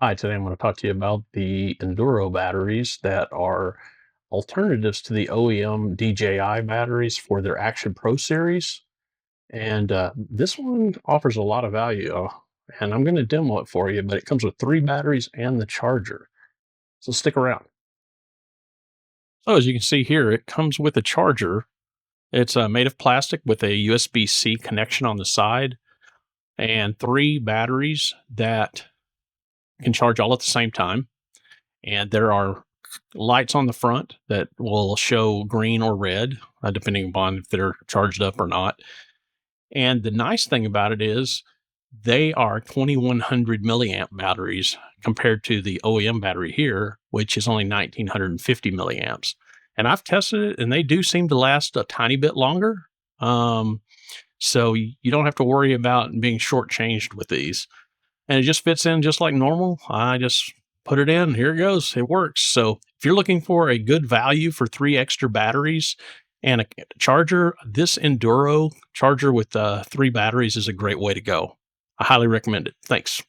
Hi, today I'm going to talk to you about the Enduro batteries that are alternatives to the OEM DJI batteries for their Action Pro series. And this one offers a lot of value. And I'm going to demo it for you, but it comes with three batteries and the charger. So stick around. So, as you can see here, it comes with a charger. It's made of plastic with a USB-C connection on the side and three batteries that can charge all at the same time. And there are lights on the front that will show green or red, depending upon if they're charged up or not. And the nice thing about it is they are 2100 milliamp batteries compared to the OEM battery here, which is only 1950 milliamps. And I've tested it and they do seem to last a tiny bit longer. Um, you don't have to worry about being shortchanged with these, and it just fits in just like normal. I just put it in. Here it goes. It works. So if you're looking for a good value for three extra batteries and a charger, this Enduro charger with three batteries is a great way to go. I highly recommend it. Thanks.